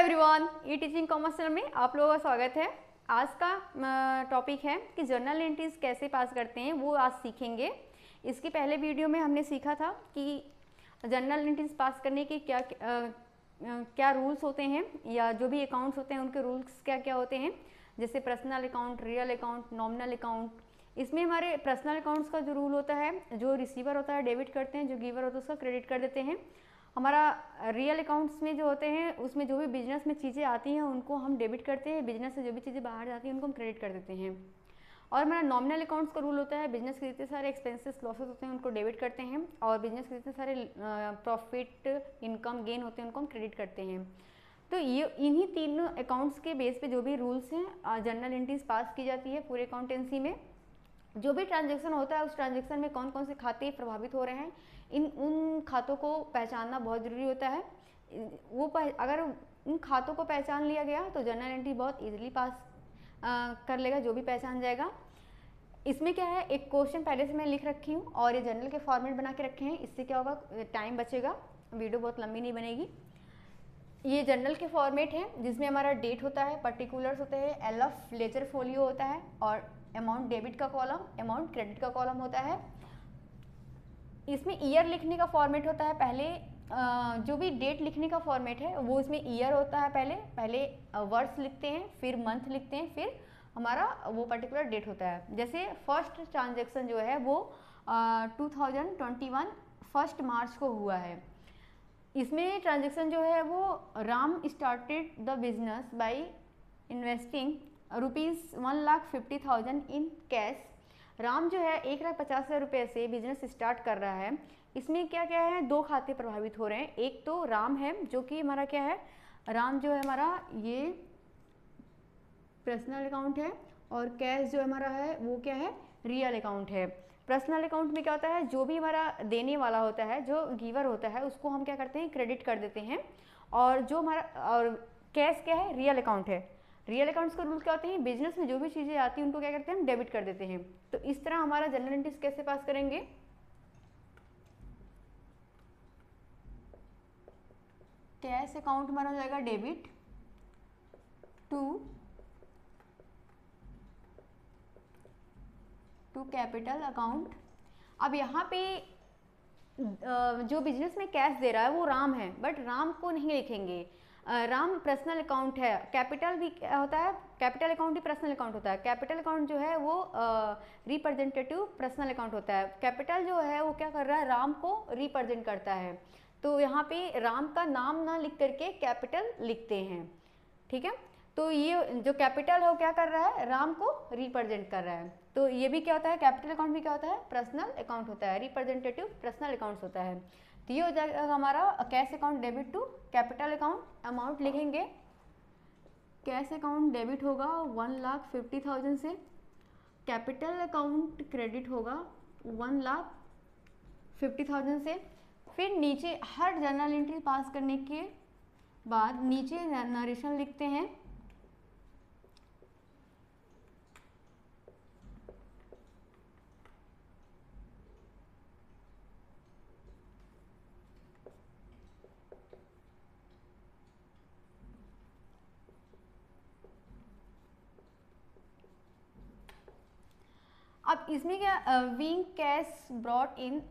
Everyone, ई teaching commerce channel में आप लोगों का स्वागत है। आज का टॉपिक है कि जर्नल एंट्रीज कैसे पास करते हैं, वो आज सीखेंगे। इसके पहले वीडियो में हमने सीखा था कि जर्नल एंट्रीज पास करने के क्या रूल्स होते हैं, या जो भी अकाउंट्स होते हैं उनके रूल्स क्या क्या होते हैं, जैसे personal account, real account, nominal account. इसमें हमारे पर्सनल अकाउंट्स का जो रूल होता है, जो रिसीवर होता है डेबिट करते हैं, जो गिवर होता है उसका क्रेडिट कर देते हैं। हमारा रियल अकाउंट्स में जो होते हैं उसमें जो भी बिजनेस में चीज़ें आती हैं उनको हम डेबिट करते हैं, बिजनेस से जो भी चीज़ें बाहर जाती हैं उनको हम क्रेडिट कर देते हैं। और हमारा नॉमिनल अकाउंट्स का रूल होता है, बिजनेस के जितने सारे एक्सपेंसेस लॉसेस होते हैं उनको डेबिट करते हैं, और बिजनेस के जितने सारे प्रॉफिट इनकम गेन होते हैं उनको हम क्रेडिट करते हैं। तो ये इन्हीं तीनों अकाउंट्स के बेस पे जो भी रूल्स हैं जर्नल एंट्रीज पास की जाती है पूरे अकाउंटेंसी में। जो भी ट्रांजैक्शन होता है उस ट्रांजैक्शन में कौन कौन से खाते प्रभावित हो रहे हैं, उन खातों को पहचानना बहुत ज़रूरी होता है। अगर उन खातों को पहचान लिया गया तो जर्नल एंट्री बहुत इजीली पास कर लेगा जो भी पहचान जाएगा। इसमें क्या है, एक क्वेश्चन पहले से मैं लिख रखी हूँ और ये जर्नल के फॉर्मेट बना के रखे हैं। इससे क्या होगा, टाइम बचेगा, वीडियो बहुत लंबी नहीं बनेगी। ये जर्नल के फॉर्मेट है जिसमें हमारा डेट होता है, पर्टिकुलर्स होते हैं, एलएफ लेजर फोलियो होता है, और अमाउंट डेबिट का कॉलम, अमाउंट क्रेडिट का कॉलम होता है। इसमें ईयर लिखने का फॉर्मेट होता है। पहले जो भी डेट लिखने का फॉर्मेट है वो इसमें ईयर होता है। पहले वर्ड्स लिखते हैं, फिर मंथ लिखते हैं, फिर हमारा वो पर्टिकुलर डेट होता है। जैसे फर्स्ट ट्रांजैक्शन जो है वो 2021 1 मार्च को हुआ है। इसमें ट्रांजैक्शन जो है वो Ram started the business by investing ₹1,50,000 in cash. Ram जो है 1,50,000 रुपये से बिजनेस स्टार्ट कर रहा है। इसमें क्या क्या है, दो खाते प्रभावित हो रहे हैं। एक तो राम है जो कि हमारा क्या है, राम जो है हमारा ये पर्सनल अकाउंट है, और कैश जो हमारा है वो क्या है, रियल अकाउंट है। पर्सनल अकाउंट में क्या होता है, जो भी हमारा देने वाला होता है, जो गिवर होता है, उसको हम क्या करते हैं, क्रेडिट कर देते हैं। और जो हमारा और कैश क्या है, रियल अकाउंट है। रियल अकाउंट्स का रूल क्या होते हैं, बिजनेस में जो भी चीज़ें आती हैं उनको क्या करते हैं, हम डेबिट कर देते हैं। तो इस तरह हमारा जर्नल एंट्रीज कैसे पास करेंगे, कैश अकाउंट हमारा हो जाएगा डेबिट टू कैपिटल अकाउंट। अब यहाँ पे जो बिजनेस में कैश दे रहा है वो राम है, बट राम को नहीं लिखेंगे। राम पर्सनल अकाउंट है, कैपिटल भी होता है, कैपिटल अकाउंट भी पर्सनल अकाउंट होता है। कैपिटल अकाउंट जो है वो रिप्रेजेंटेटिव पर्सनल अकाउंट होता है। कैपिटल जो है वो क्या कर रहा है, राम को रिप्रेजेंट करता है। तो यहाँ पे राम का नाम ना लिख करके कैपिटल लिखते हैं, ठीक है। तो ये जो कैपिटल है वो क्या कर रहा है, राम को रिप्रेजेंट कर रहा है। तो ये भी क्या होता है, कैपिटल अकाउंट भी क्या होता है, पर्सनल अकाउंट होता है, रिप्रेजेंटेटिव पर्सनल अकाउंट्स होता है। तो ये हो जाएगा हमारा cash account debit to capital account. Amount लिखेंगे, कैश अकाउंट डेबिट होगा 1,50,000 से, कैपिटल अकाउंट क्रेडिट होगा 1,50,000 से। फिर नीचे हर जर्नल एंट्री पास करने के बाद नीचे नरेशन लिखते हैं। अब इसमें क्या, being cash brought in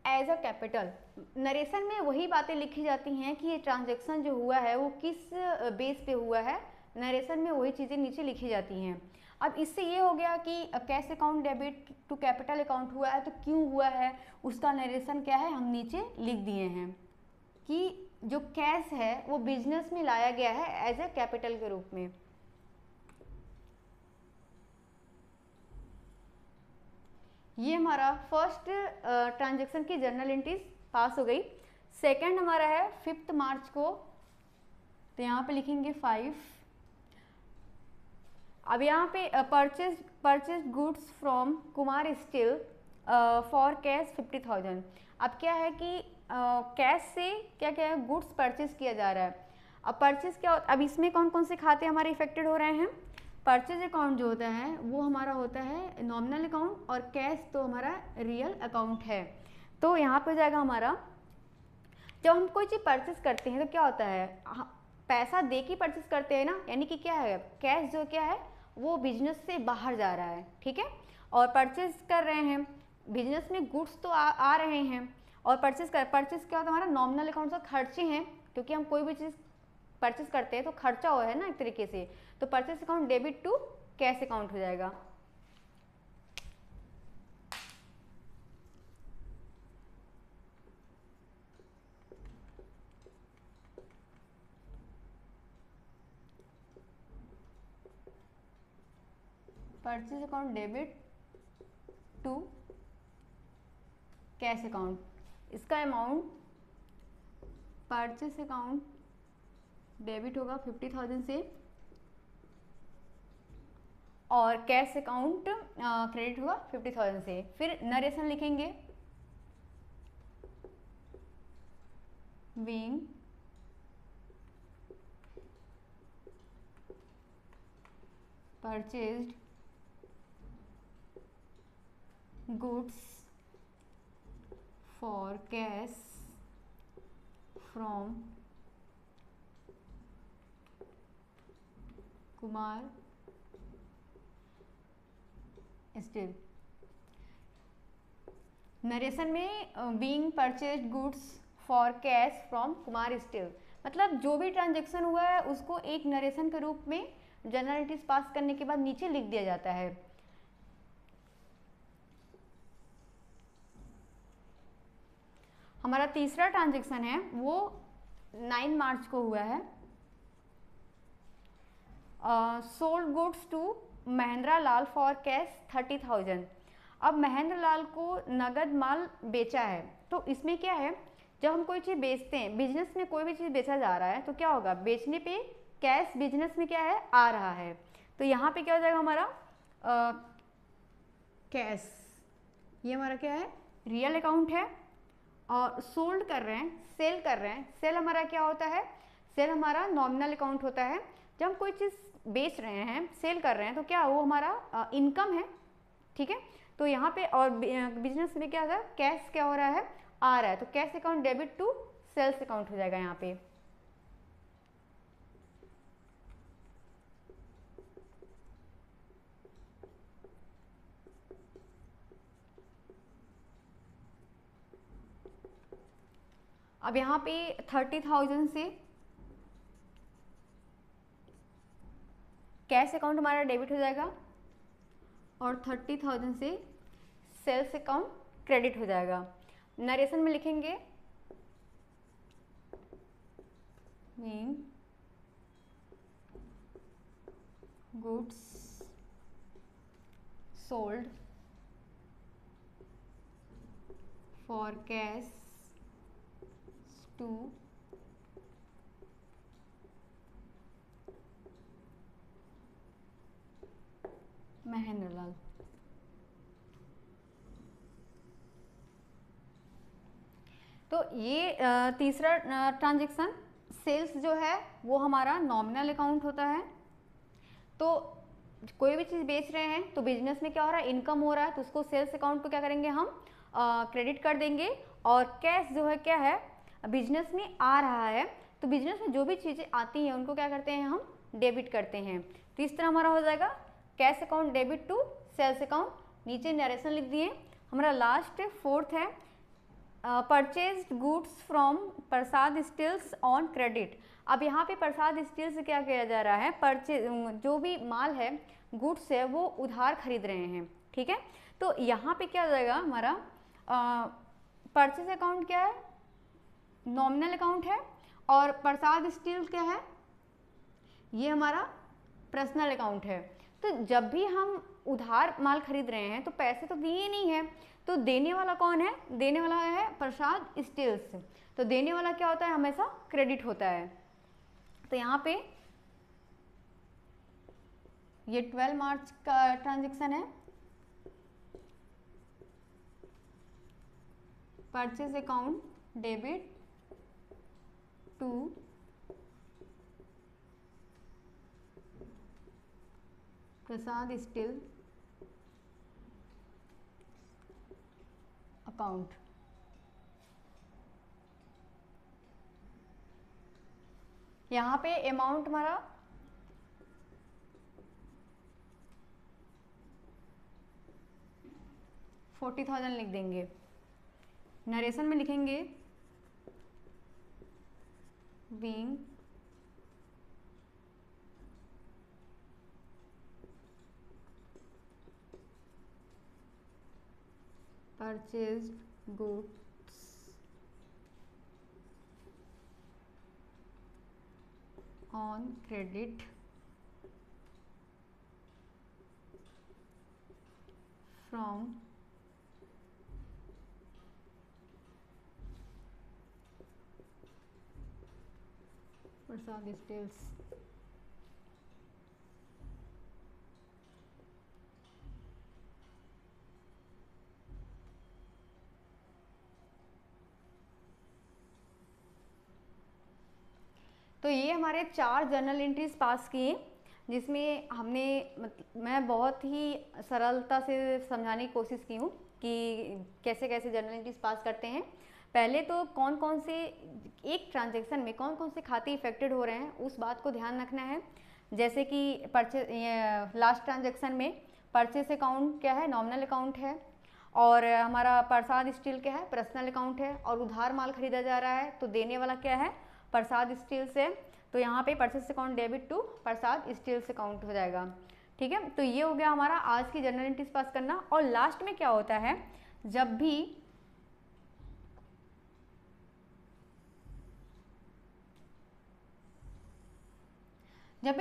as a capital, narration में वही बातें लिखी जाती हैं कि ये ट्रांजैक्शन जो हुआ है वो किस बेस पे हुआ है, नरेशन में वही चीज़ें नीचे लिखी जाती हैं। अब इससे ये हो गया कि cash account debit to capital account हुआ है, तो क्यों हुआ है उसका नरेशन क्या है, हम नीचे लिख दिए हैं कि जो कैश है वो बिजनेस में लाया गया है एज ए कैपिटल के रूप में। ये हमारा फर्स्ट ट्रांजैक्शन की जर्नल एंट्रीज पास हो गई। सेकंड हमारा है 5 मार्च को, तो यहाँ पे लिखेंगे 5। अब यहाँ पे purchase goods from Kumar steel for cash 50,000। अब क्या है कि कैश से क्या क्या है, गुड्स परचेज किया जा रहा है। अब परचेज क्या, अब इसमें कौन कौन से खाते हमारे इफेक्टेड हो रहे हैं, परचेज अकाउंट जो होता है वो हमारा होता है नॉमिनल अकाउंट, और कैश तो हमारा रियल अकाउंट है। तो यहाँ पे हो जाएगा हमारा, जब हम कोई चीज़ परचेज करते हैं तो क्या होता है, पैसा दे के परचेस करते हैं ना, यानी कि क्या है, कैश जो क्या है वो बिजनेस से बाहर जा रहा है, ठीक है। और परचेस कर रहे हैं, बिजनेस में गुड्स तो आ रहे हैं, और परचेस क्या होता है हमारा नॉमिनल अकाउंट से खर्चे हैं, क्योंकि हम कोई भी चीज़ परचेस करते हैं तो खर्चा हो है ना एक तरीके से, तो purchase account debit to cash account हो जाएगा। Purchase account debit to cash account, इसका अमाउंट परचेज अकाउंट डेबिट होगा 50,000 से, और कैश अकाउंट क्रेडिट होगा 50,000 से। फिर नरेशन लिखेंगे, being purchased goods for cash from Kumar Steel। Narration में being purchased goods for cash from Kumar Steel, मतलब जो भी ट्रांजेक्शन हुआ है उसको एक नरेशन के रूप में जनरल एंट्रीज पास करने के बाद नीचे लिख दिया जाता है। हमारा तीसरा ट्रांजेक्शन है वो 9 मार्च को हुआ है। Sold goods to Mahendra Lal for cash 30,000। अब महेंद्र लाल को नगद माल बेचा है, तो इसमें क्या है, जब हम कोई चीज़ बेचते हैं, बिजनेस में कोई भी चीज़ बेचा जा रहा है तो क्या होगा, बेचने पे कैश बिजनेस में क्या है आ रहा है, तो यहाँ पे क्या हो जाएगा हमारा कैश, ये हमारा क्या है रियल अकाउंट है। और सोल्ड कर रहे हैं, सेल कर रहे हैं, सेल हमारा क्या होता है, सेल हमारा नॉमिनल अकाउंट होता है। जब हम कोई चीज़ बेच रहे हैं, सेल कर रहे हैं, तो क्या वो हमारा इनकम है, ठीक है। तो यहाँ पे और बिजनेस में क्या होगा, कैश क्या हो रहा है आ रहा है, तो cash account debit to sales account हो जाएगा यहाँ पे। अब यहाँ पे 30,000 से कैश अकाउंट हमारा डेबिट हो जाएगा, और 30,000 से सेल्स अकाउंट क्रेडिट हो जाएगा। नरेशन में लिखेंगे goods sold for cash to Mahendra Lal. तो ये तीसरा ट्रांजेक्शन, सेल्स जो है वो हमारा नॉमिनल अकाउंट होता है। तो कोई भी चीज़ बेच रहे हैं तो बिजनेस में क्या हो रहा है, इनकम हो रहा है, तो उसको सेल्स अकाउंट को क्या करेंगे हम क्रेडिट कर देंगे। और कैश जो है क्या है, बिजनेस में आ रहा है, तो बिजनेस में जो भी चीज़ें आती हैं उनको क्या करते हैं हम डेबिट करते हैं। तो इस तरह हमारा हो जाएगा cash account debit to sales account. नीचे नरेशन लिख दिए। हमारा लास्ट फोर्थ है purchased goods from Prasad Steels on credit. अब यहाँ पे प्रसाद स्टील से क्या किया जा रहा है, जो भी माल है, गुड्स है, वो उधार खरीद रहे हैं, ठीक है। तो यहाँ पे क्या हो जाएगा हमारा परचेज अकाउंट क्या है, नॉमिनल अकाउंट है, और प्रसाद स्टील क्या है, ये हमारा पर्सनल अकाउंट है। तो जब भी हम उधार माल खरीद रहे हैं तो पैसे तो दिए नहीं है, तो देने वाला कौन है, देने वाला है प्रसाद स्टील्स। तो देने वाला क्या होता है, हमेशा क्रेडिट होता है। तो यहाँ पे ये 12 मार्च का ट्रांजेक्शन है। Purchase account debit to Prasad Steel account. यहाँ पे अमाउंट हमारा 40,000 लिख देंगे। नरेशन में लिखेंगे being purchased goods on credit from Prasad Stills। तो ये हमारे 4 जर्नल एंट्रीज पास किए, जिसमें हमने मैं बहुत ही सरलता से समझाने की कोशिश की हूँ कि कैसे कैसे जर्नल एंट्रीज पास करते हैं। पहले तो कौन कौन से एक ट्रांजैक्शन में कौन कौन से खाते इफेक्टेड हो रहे हैं उस बात को ध्यान रखना है। जैसे कि लास्ट ट्रांजैक्शन में परचेस अकाउंट क्या है, नॉमिनल अकाउंट है, और हमारा प्रसाद स्टील क्या है, पर्सनल अकाउंट है, और उधार माल खरीदा जा रहा है तो देने वाला क्या है, प्रसाद स्टील्स है। तो यहाँ पे purchase account debit to Prasad Steels account हो जाएगा। ठीक है, तो ये हो गया हमारा आज की जर्नल एंट्रीज पास करना। और लास्ट में क्या होता है, जब भी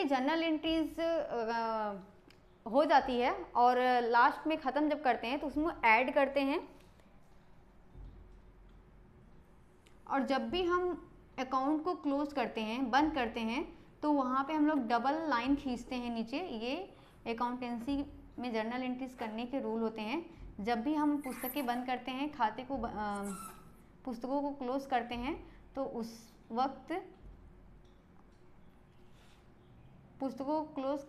जर्नल एंट्रीज हो जाती है और लास्ट में ख़त्म जब करते हैं तो उसमें ऐड करते हैं। और जब भी हम अकाउंट को क्लोज करते हैं, बंद करते हैं, तो वहाँ पे हम लोग डबल लाइन खींचते हैं नीचे। ये अकाउंटेंसी में जर्नल एंट्रीज करने के रूल होते हैं। जब भी हम पुस्तकें बंद करते हैं, खाते को पुस्तकों को क्लोज करते हैं, तो उस वक्त पुस्तकों को क्लोज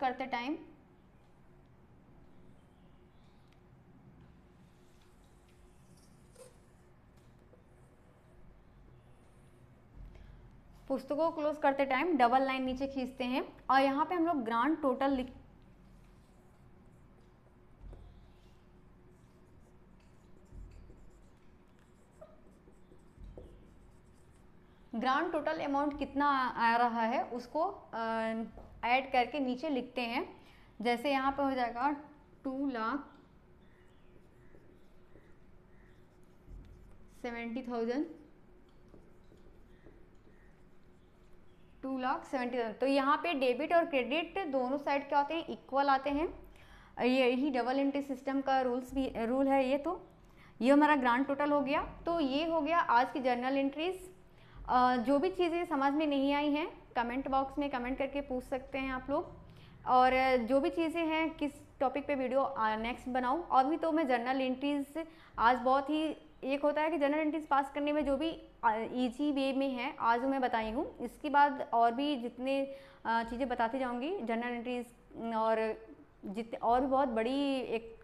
करते टाइम डबल लाइन नीचे खींचते हैं। और यहाँ पे हम लोग ग्रांड टोटल अमाउंट कितना आ रहा है उसको ऐड करके नीचे लिखते हैं। जैसे यहाँ पे हो जाएगा 2,70,000, 2,70,000। तो यहाँ पे डेबिट और क्रेडिट दोनों साइड क्या होते हैं, इक्वल आते हैं। यही डबल एंट्री सिस्टम का रूल है। ये तो ये हमारा ग्रांड टोटल हो गया। तो ये हो गया आज की जर्नल एंट्रीज। जो भी चीज़ें समझ में नहीं आई हैं कमेंट बॉक्स में कमेंट करके पूछ सकते हैं आप लोग। और जो भी चीज़ें हैं किस टॉपिक पे वीडियो नेक्स्ट बनाऊं। और भी तो मैं जर्नल एंट्रीज आज बहुत ही एक होता है कि जर्नल एंट्रीज पास करने में जो भी इजी वे में है आज मैं बताई हूँ। इसके बाद और भी जितने चीज़ें बताती जाऊँगी जर्नल एंट्रीज, और और भी बहुत बड़ी एक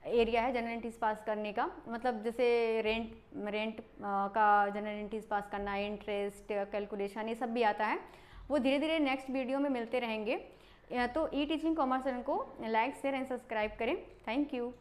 एरिया है जनरल एंट्रीज पास करने का। मतलब जैसे रेंट का जनरल एंट्रीज पास करना, इंटरेस्ट कैलकुलेशन, ये सब भी आता है। वो धीरे धीरे नेक्स्ट वीडियो में मिलते रहेंगे। तो ई टीचिंग कॉमर्स चैनल को लाइक शेयर एंड सब्सक्राइब करें। Thank you.